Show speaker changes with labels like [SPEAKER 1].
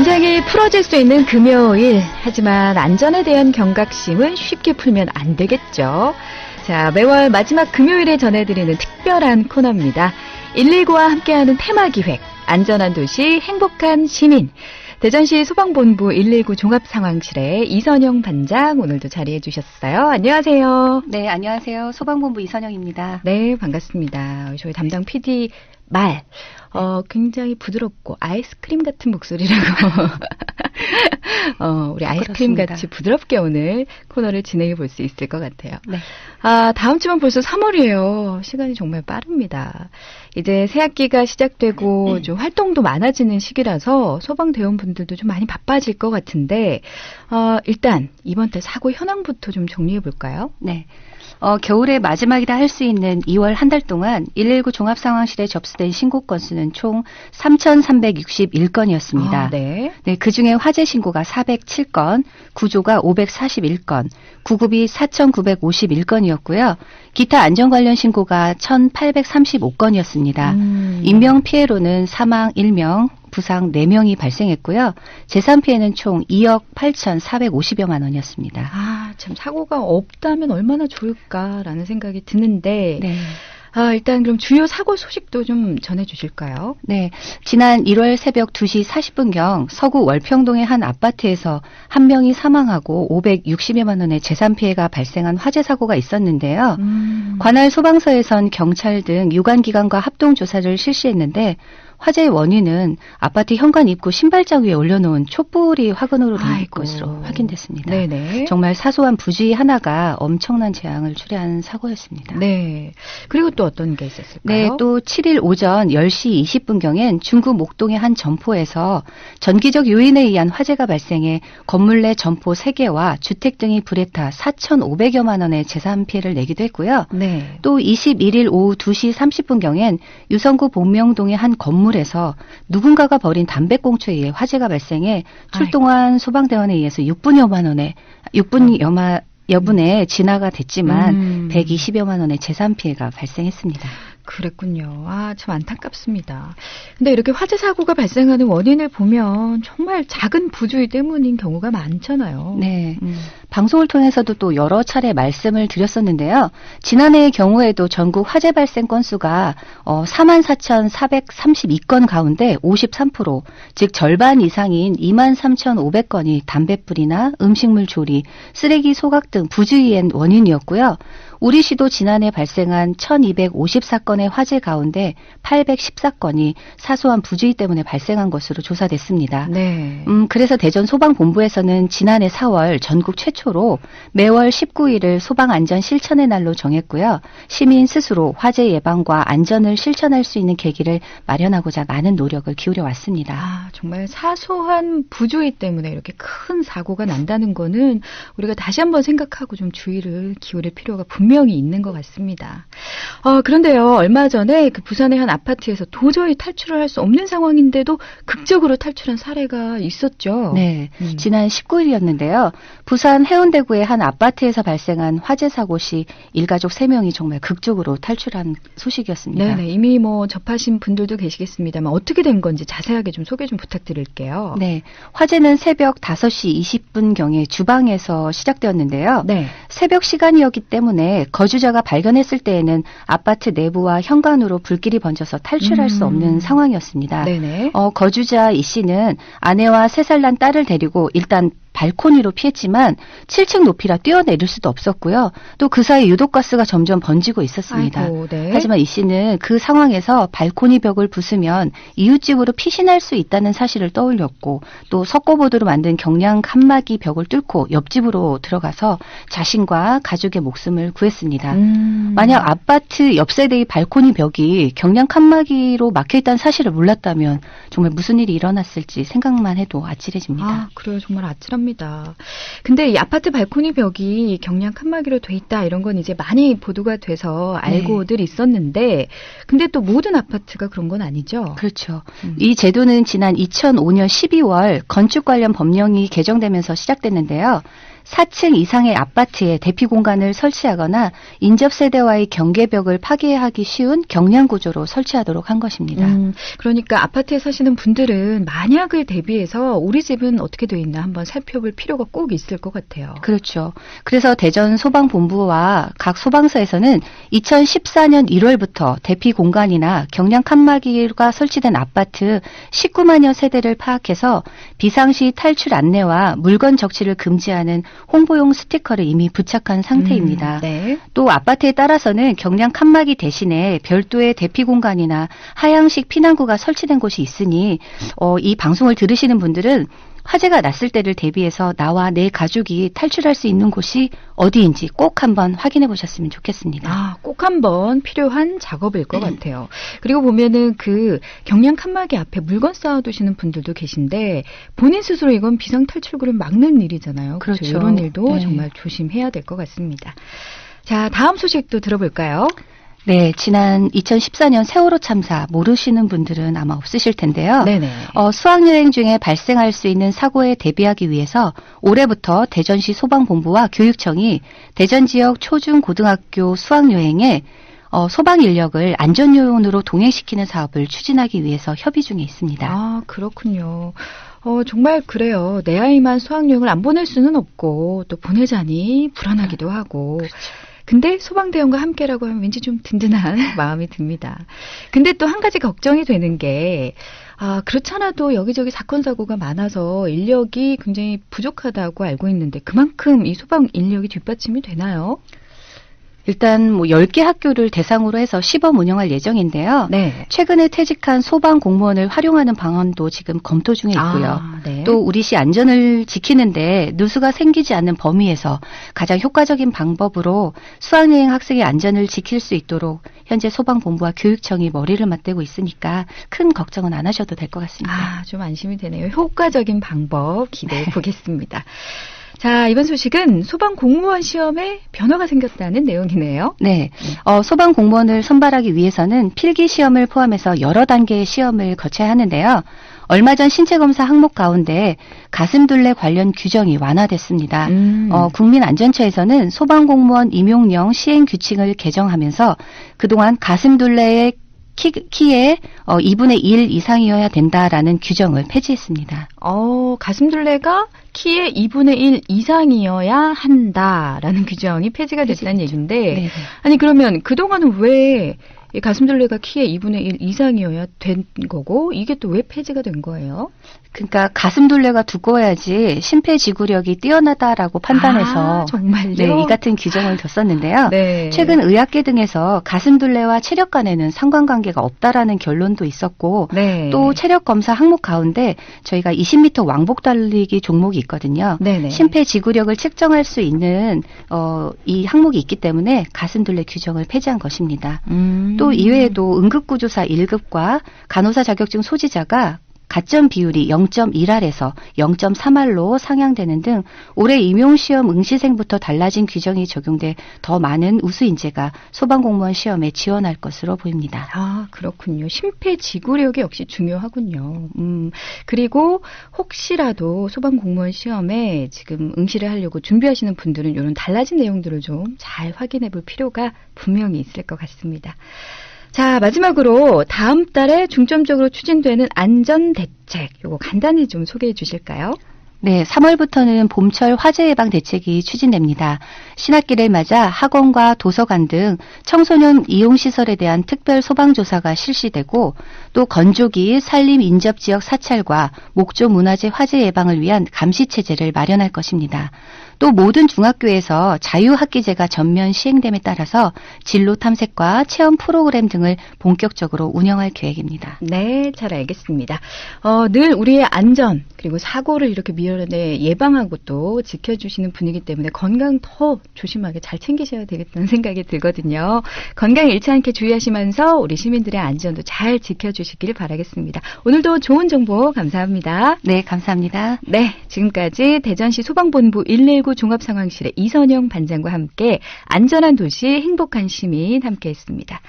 [SPEAKER 1] 긴장이 풀어질 수 있는 금요일. 하지만 안전에 대한 경각심은 쉽게 풀면 안 되겠죠. 자, 매월 마지막 금요일에 전해드리는 특별한 코너입니다. 119와 함께하는 테마기획, 안전한 도시, 행복한 시민. 대전시 소방본부 119 종합상황실에 이선영 반장 오늘도 자리해 주셨어요. 안녕하세요.
[SPEAKER 2] 네, 안녕하세요. 소방본부 이선영입니다.
[SPEAKER 1] 네, 반갑습니다. 저희 담당 PD 말. 굉장히 부드럽고 아이스크림 같은 목소리라고. 우리 아이스크림
[SPEAKER 2] 그렇습니다.
[SPEAKER 1] 같이 부드럽게 오늘 코너를 진행해 볼 수 있을 것 같아요.
[SPEAKER 2] 네.
[SPEAKER 1] 다음 주면 벌써 3월이에요. 시간이 정말 빠릅니다. 이제 새학기가 시작되고 좀 활동도 많아지는 시기라서 소방대원분들도 좀 많이 바빠질 것 같은데, 일단 이번 달 사고 현황부터 좀 정리해 볼까요?
[SPEAKER 2] 네. 겨울의 마지막이라 할 수 있는 2월 한 달 동안 119 종합상황실에 접수된 신고 건수는 총 3,361건이었습니다.
[SPEAKER 1] 네.
[SPEAKER 2] 네, 그중에 화재 신고가 407건, 구조가 541건, 구급이 4,951건이었고요. 기타 안전 관련 신고가 1,835건이었습니다. 인명 피해로는 사망 1명, 부상 4명이 발생했고요. 재산 피해는 총 2억 8,450여만 원이었습니다.
[SPEAKER 1] 참 사고가 없다면 얼마나 좋을까라는 생각이 드는데,
[SPEAKER 2] 네.
[SPEAKER 1] 일단 그럼 주요 사고 소식도 좀 전해주실까요?
[SPEAKER 2] 네, 지난 1월 새벽 2시 40분경 서구 월평동의 한 아파트에서 한 명이 사망하고 560여만 원의 재산 피해가 발생한 화재 사고가 있었는데요. 관할 소방서에선 경찰 등 유관기관과 합동조사를 실시했는데 화재의 원인은 아파트 현관 입구 신발장 위에 올려놓은 촛불이 화근으로 된 것으로 확인됐습니다.
[SPEAKER 1] 네네.
[SPEAKER 2] 정말 사소한 부주의 하나가 엄청난 재앙을 초래한 사고였습니다.
[SPEAKER 1] 네. 그리고 또 어떤 게 있었을까요?
[SPEAKER 2] 네, 또 7일 오전 10시 20분경엔 중구 목동의 한 점포에서 전기적 요인에 의한 화재가 발생해 건물 내 점포 3개와 주택 등이 불에 타 4,500여만 원의 재산 피해를 내기도 했고요.
[SPEAKER 1] 네.
[SPEAKER 2] 또 21일 오후 2시 30분경엔 유성구 복명동의 한 건물에서 누군가가 버린 담배꽁초에 의해 화재가 발생해 출동한 소방대원에 의해서 6분여분의 진화가 됐지만 120여만 원의 재산 피해가 발생했습니다.
[SPEAKER 1] 그랬군요. 참 안타깝습니다. 근데 이렇게 화재 사고가 발생하는 원인을 보면 정말 작은 부주의 때문인 경우가 많잖아요.
[SPEAKER 2] 네. 방송을 통해서도 또 여러 차례 말씀을 드렸었는데요. 지난해의 경우에도 전국 화재 발생 건수가 44,432건 가운데 53%, 즉 절반 이상인 23,500건이 담뱃불이나 음식물 조리, 쓰레기 소각 등 부주의의 원인이었고요. 우리 시도 지난해 발생한 1,254건의 화재 가운데 814건이 사소한 부주의 때문에 발생한 것으로 조사됐습니다.
[SPEAKER 1] 네.
[SPEAKER 2] 그래서 대전 소방본부에서는 지난해 4월 전국 최초로 매월 19일을 소방안전 실천의 날로 정했고요. 시민 스스로 화재 예방과 안전을 실천할 수 있는 계기를 마련하고자 많은 노력을 기울여 왔습니다.
[SPEAKER 1] 정말 사소한 부주의 때문에 이렇게 큰 사고가 난다는 거는 우리가 다시 한번 생각하고 좀 주의를 기울일 필요가 분명히 있는 것 같습니다. 그런데요, 얼마 전에 그 부산의 한 아파트에서 도저히 탈출을 할 수 없는 상황인데도 극적으로 탈출한 사례가 있었죠.
[SPEAKER 2] 네, 지난 19일이었는데요. 부산 해운대구의 한 아파트에서 발생한 화재 사고 시 일가족 3명이 정말 극적으로 탈출한 소식이었습니다.
[SPEAKER 1] 네, 이미 접하신 분들도 계시겠습니다만 어떻게 된 건지 자세하게 좀 소개 좀 부탁드릴게요.
[SPEAKER 2] 네, 화재는 새벽 5시 20분경에 주방에서 시작되었는데요.
[SPEAKER 1] 네.
[SPEAKER 2] 새벽 시간이었기 때문에 거주자가 발견했을 때에는 아파트 내부와 현관으로 불길이 번져서 탈출할 수 없는 상황이었습니다.
[SPEAKER 1] 네네.
[SPEAKER 2] 거주자 이 씨는 아내와 3살 난 딸을 데리고 일단 발코니로 피했지만 7층 높이라 뛰어내릴 수도 없었고요. 또 그 사이 유독가스가 점점 번지고 있었습니다.
[SPEAKER 1] 아이고, 네.
[SPEAKER 2] 하지만 이 씨는 그 상황에서 발코니 벽을 부수면 이웃집으로 피신할 수 있다는 사실을 떠올렸고 또 석고보드로 만든 경량 칸막이 벽을 뚫고 옆집으로 들어가서 자신과 가족의 목숨을 구했습니다. 만약 아파트 옆 세대의 발코니 벽이 경량 칸막이로 막혀있다는 사실을 몰랐다면 정말 무슨 일이 일어났을지 생각만 해도 아찔해집니다.
[SPEAKER 1] 그래요. 정말 아찔합니다. 근데 이 아파트 발코니 벽이 경량 칸막이로 돼 있다 이런 건 이제 많이 보도가 돼서 알고들 있었는데 근데 또 모든 아파트가 그런 건 아니죠?
[SPEAKER 2] 그렇죠. 이 제도는 지난 2005년 12월 건축 관련 법령이 개정되면서 시작됐는데요. 4층 이상의 아파트에 대피 공간을 설치하거나 인접 세대와의 경계벽을 파괴하기 쉬운 경량 구조로 설치하도록 한 것입니다.
[SPEAKER 1] 그러니까 아파트에 사시는 분들은 만약을 대비해서 우리 집은 어떻게 돼 있나 한번 살펴볼 필요가 꼭 있을 것 같아요.
[SPEAKER 2] 그렇죠. 그래서 대전 소방본부와 각 소방서에서는 2014년 1월부터 대피 공간이나 경량 칸막이가 설치된 아파트 19만여 세대를 파악해서 비상시 탈출 안내와 물건 적치를 금지하는 홍보용 스티커를 이미 부착한 상태입니다.
[SPEAKER 1] 네.
[SPEAKER 2] 또 아파트에 따라서는 경량 칸막이 대신에 별도의 대피 공간이나 하향식 피난구가 설치된 곳이 있으니 이 방송을 들으시는 분들은 화재가 났을 때를 대비해서 나와 내 가족이 탈출할 수 있는 곳이 어디인지 꼭 한번 확인해 보셨으면 좋겠습니다.
[SPEAKER 1] 꼭 한번 필요한 작업일 것 같아요. 그리고 보면은 그 경량 칸막이 앞에 물건 쌓아두시는 분들도 계신데 본인 스스로 이건 비상탈출구를 막는 일이잖아요.
[SPEAKER 2] 그렇죠.
[SPEAKER 1] 이런 일도
[SPEAKER 2] 네.
[SPEAKER 1] 정말 조심해야 될 것 같습니다. 자, 다음 소식도 들어볼까요?
[SPEAKER 2] 네, 지난 2014년 세월호 참사 모르시는 분들은 아마 없으실 텐데요.
[SPEAKER 1] 네네.
[SPEAKER 2] 수학여행 중에 발생할 수 있는 사고에 대비하기 위해서 올해부터 대전시 소방본부와 교육청이 대전 지역 초중 고등학교 수학여행에 소방 인력을 안전요원으로 동행시키는 사업을 추진하기 위해서 협의 중에 있습니다.
[SPEAKER 1] 그렇군요. 정말 그래요. 내 아이만 수학여행을 안 보낼 수는 없고 또 보내자니 불안하기도 하고. 근데 소방대원과 함께라고 하면 왠지 좀 든든한 마음이 듭니다. 근데 또 한 가지 걱정이 되는 게 그렇잖아도 여기저기 사건 사고가 많아서 인력이 굉장히 부족하다고 알고 있는데 그만큼 이 소방 인력이 뒷받침이 되나요?
[SPEAKER 2] 일단 10개 학교를 대상으로 해서 시범 운영할 예정인데요.
[SPEAKER 1] 네.
[SPEAKER 2] 최근에 퇴직한 소방 공무원을 활용하는 방안도 지금 검토 중에 있고요.
[SPEAKER 1] 네.
[SPEAKER 2] 또 우리 시 안전을 지키는데 누수가 생기지 않는 범위에서 가장 효과적인 방법으로 수학여행 학생의 안전을 지킬 수 있도록 현재 소방본부와 교육청이 머리를 맞대고 있으니까 큰 걱정은 안 하셔도 될 것 같습니다.
[SPEAKER 1] 좀 안심이 되네요. 효과적인 방법 기대해 보겠습니다. 자, 이번 소식은 소방 공무원 시험에 변화가 생겼다는 내용이네요.
[SPEAKER 2] 네. 소방 공무원을 선발하기 위해서는 필기 시험을 포함해서 여러 단계의 시험을 거쳐야 하는데요. 얼마 전 신체검사 항목 가운데 가슴둘레 관련 규정이 완화됐습니다. 국민안전처에서는 소방공무원 임용령 시행 규칙을 개정하면서 그동안 가슴둘레의 키의 2분의 1 이상이어야 된다라는 규정을 폐지했습니다.
[SPEAKER 1] 가슴둘레가 키의 2분의 1 이상이어야 한다라는 규정이 폐지가 됐다는 얘기인데,
[SPEAKER 2] 네네.
[SPEAKER 1] 아니 그러면 그동안은 왜 이 가슴둘레가 키의 2분의 1 이상이어야 된 거고 이게 또 왜 폐지가 된 거예요?
[SPEAKER 2] 그러니까 가슴둘레가 두꺼워야지 심폐지구력이 뛰어나다라고 판단해서
[SPEAKER 1] 정말요?
[SPEAKER 2] 네, 이 같은 규정을 뒀었는데요.
[SPEAKER 1] 네.
[SPEAKER 2] 최근 의학계 등에서 가슴둘레와 체력 간에는 상관관계가 없다라는 결론도 있었고
[SPEAKER 1] 네.
[SPEAKER 2] 또 체력 검사 항목 가운데 저희가 20m 왕복 달리기 종목이 있거든요.
[SPEAKER 1] 네네.
[SPEAKER 2] 심폐지구력을 측정할 수 있는 이 항목이 있기 때문에 가슴둘레 규정을 폐지한 것입니다. 또 이외에도 응급구조사 1급과 간호사 자격증 소지자가 가점 비율이 0.1R에서 0.3R로 상향되는 등 올해 임용시험 응시생부터 달라진 규정이 적용돼 더 많은 우수 인재가 소방공무원 시험에 지원할 것으로 보입니다.
[SPEAKER 1] 그렇군요. 심폐지구력이 역시 중요하군요. 그리고 혹시라도 소방공무원 시험에 지금 응시를 하려고 준비하시는 분들은 이런 달라진 내용들을 좀 잘 확인해 볼 필요가 분명히 있을 것 같습니다. 자, 마지막으로 다음 달에 중점적으로 추진되는 안전대책, 요거 간단히 좀 소개해 주실까요?
[SPEAKER 2] 네, 3월부터는 봄철 화재 예방 대책이 추진됩니다. 신학기를 맞아 학원과 도서관 등 청소년 이용시설에 대한 특별 소방조사가 실시되고 또 건조기, 산림 인접 지역 사찰과 목조 문화재 화재 예방을 위한 감시체제를 마련할 것입니다. 또 모든 중학교에서 자유학기제가 전면 시행됨에 따라서 진로 탐색과 체험 프로그램 등을 본격적으로 운영할 계획입니다.
[SPEAKER 1] 네, 잘 알겠습니다. 늘 우리의 안전 그리고 사고를 이렇게 미연에 예방하고 또 지켜주시는 분이기 때문에 건강 더 조심하게 잘 챙기셔야 되겠다는 생각이 들거든요. 건강 잃지 않게 주의하시면서 우리 시민들의 안전도 잘 지켜주시길 바라겠습니다. 오늘도 좋은 정보 감사합니다.
[SPEAKER 2] 네, 감사합니다.
[SPEAKER 1] 네, 지금까지 대전시 소방본부 119 종합상황실의 이선영 반장과 함께 안전한 도시 행복한 시민 함께했습니다.